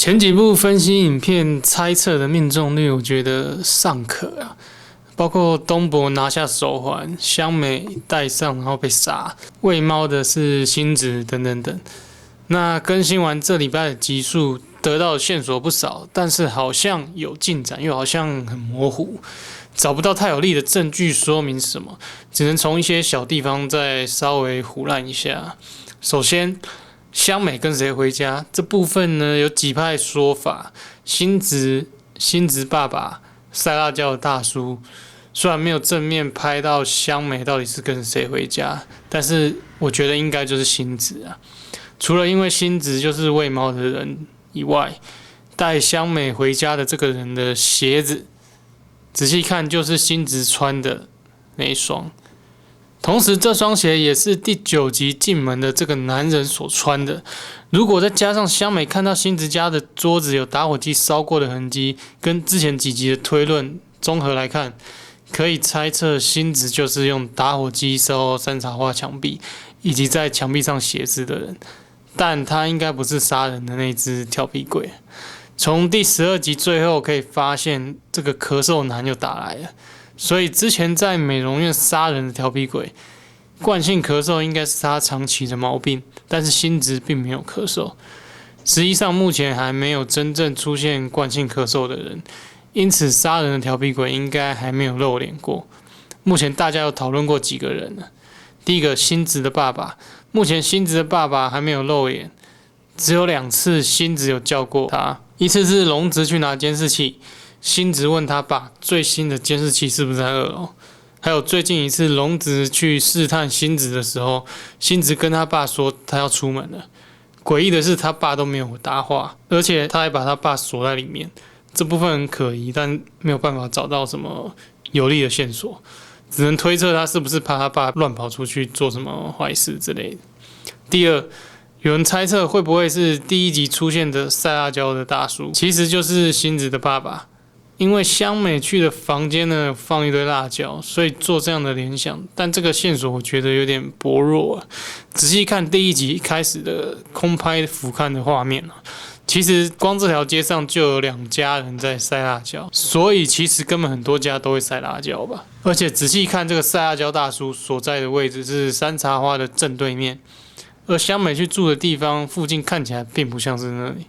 前几部分析影片猜测的命中率，我觉得尚可啊，包括东博拿下手环，香美戴上然后被杀，喂猫的是星子等等等。那更新完这礼拜的集数，得到的线索不少，但是好像有进展，又好像很模糊，找不到太有力的证据说明什么，只能从一些小地方再稍微胡乱一下。首先，香美跟谁回家这部分呢，有几派说法。星子爸爸塞辣椒的大叔，虽然没有正面拍到香美到底是跟谁回家，但是我觉得应该就是星子啊。除了因为星子就是喂猫的人以外，带香美回家的这个人的鞋子，仔细看就是星子穿的那一双。同时，这双鞋也是第9集进门的这个男人所穿的。如果再加上香美看到星子家的桌子有打火机烧过的痕迹，跟之前几集的推论综合来看，可以猜测星子就是用打火机烧山茶花墙壁，以及在墙壁上写字的人。但他应该不是杀人的那只调皮鬼。从第12集最后可以发现，这个咳嗽男又打来了。所以之前在美容院杀人的调皮鬼，惯性咳嗽应该是他长期的毛病，但是星子并没有咳嗽。实际上目前还没有真正出现惯性咳嗽的人，因此杀人的调皮鬼应该还没有露脸过。目前大家有讨论过几个人呢？第一个，星子的爸爸。目前星子的爸爸还没有露脸，只有2次星子有叫过他，一次是龙子去拿监视器，星子问他爸最新的监视器是不是在2楼，还有最近一次龙子去试探星子的时候，星子跟他爸说他要出门了。诡异的是他爸都没有答话，而且他还把他爸锁在里面，这部分很可疑，但没有办法找到什么有力的线索，只能推测他是不是怕他爸乱跑出去做什么坏事之类的。第二，有人猜测会不会是第1集出现的塞辣椒的大叔，其实就是星子的爸爸。因为香美去的房间呢放一堆辣椒，所以做这样的联想，但这个线索我觉得有点薄弱啊。仔细看第1集开始的空拍俯瞰的画面，其实光这条街上就有2家人在塞辣椒，所以其实根本很多家都会塞辣椒吧。而且仔细看这个塞辣椒大叔所在的位置是山茶花的正对面，而香美去住的地方附近看起来并不像是那里。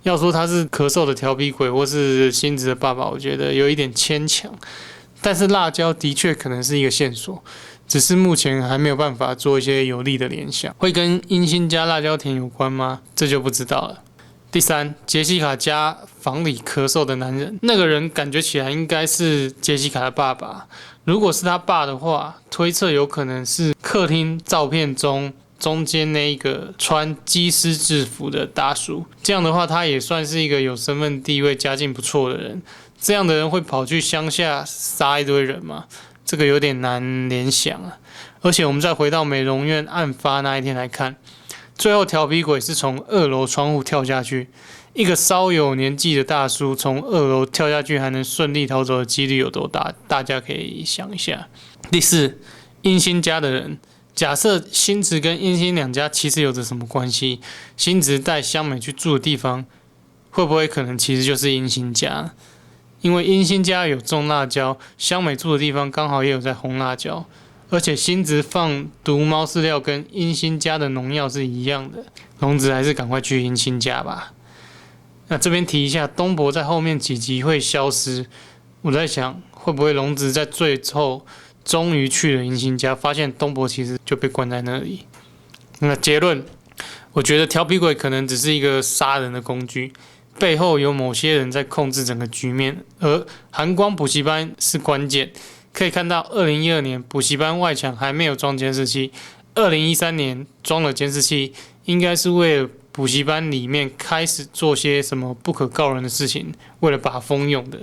要说他是咳嗽的调皮鬼或是星子的爸爸，我觉得有一点牵强。但是辣椒的确可能是一个线索，只是目前还没有办法做一些有力的联想。会跟阴星加辣椒田有关吗？这就不知道了。第三，杰西卡家房里咳嗽的男人，那个人感觉起来应该是杰西卡的爸爸。如果是他爸的话，推测有可能是客厅照片中间那一个穿机师制服的大叔。这样的话，他也算是一个有身份地位、家境不错的人。这样的人会跑去乡下杀一堆人吗？这个有点难联想啊。而且我们再回到美容院案发那一天来看，最后调皮鬼是从2楼窗户跳下去，一个稍有年纪的大叔从2楼跳下去还能顺利逃走的几率有多大？大家可以想一下。第四，阴星家的人。假设星子跟阴星2家其实有着什么关系？星子带香美去住的地方，会不会可能其实就是阴星家？因为阴星家有种辣椒，香美住的地方刚好也有在烘辣椒，而且星子放毒猫饲料跟阴星家的农药是一样的。龙子还是赶快去阴星家吧。那这边提一下，东博在后面几集会消失，我在想会不会龙子在最后终于去了阴星家，发现东博其实就被关在那里。那结论，我觉得调皮鬼可能只是一个杀人的工具，背后有某些人在控制整个局面，而寒光补习班是关键。可以看到2012年补习班外墙还没有装监视器，2013年装了监视器，应该是为了补习班里面开始做些什么不可告人的事情，为了把风用的。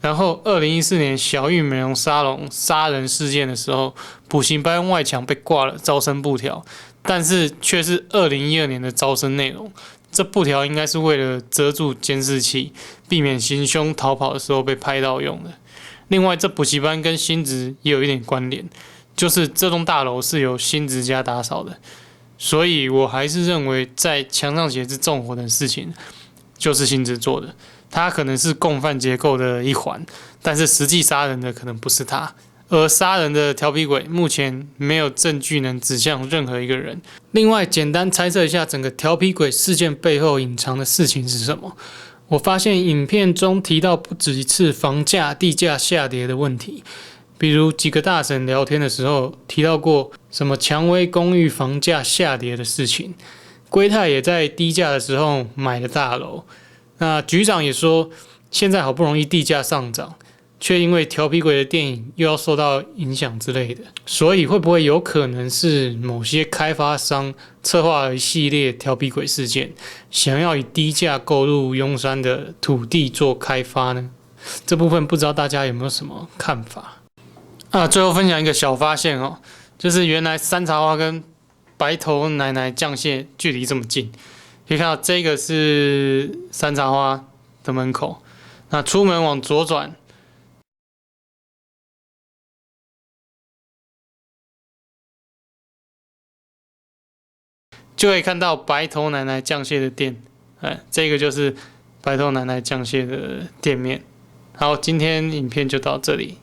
然后2014年小玉美容沙龙杀人事件的时候，补习班外墙被挂了招生布条，但是却是2012年的招生内容。这布条应该是为了遮住监视器，避免行凶逃跑的时候被拍到用的。另外，这补习班跟星子也有一点关联，就是这栋大楼是由星子家打扫的，所以我还是认为在墙上写字纵火的事情就是星子做的，他可能是共犯结构的一环，但是实际杀人的可能不是他。而杀人的调皮鬼目前没有证据能指向任何一个人。另外，简单猜测一下整个调皮鬼事件背后隐藏的事情是什么？我发现影片中提到不止一次房价、地价下跌的问题，比如几个大神聊天的时候提到过什么蔷薇公寓房价下跌的事情。龟太也在低价的时候买了大楼。那局长也说，现在好不容易地价上涨，却因为调皮鬼的电影又要受到影响之类的，所以会不会有可能是某些开发商策划了一系列调皮鬼事件，想要以低价购入庸山的土地做开发呢？这部分不知道大家有没有什么看法啊？最后分享一个小发现哦，就是原来山茶花跟白头奶奶酱蟹距离这么近，可以看到这个是山茶花的门口，那出门往左转。就可以看到白头奶奶酱蟹的店，这个就是白头奶奶酱蟹的店面。好，今天影片就到这里。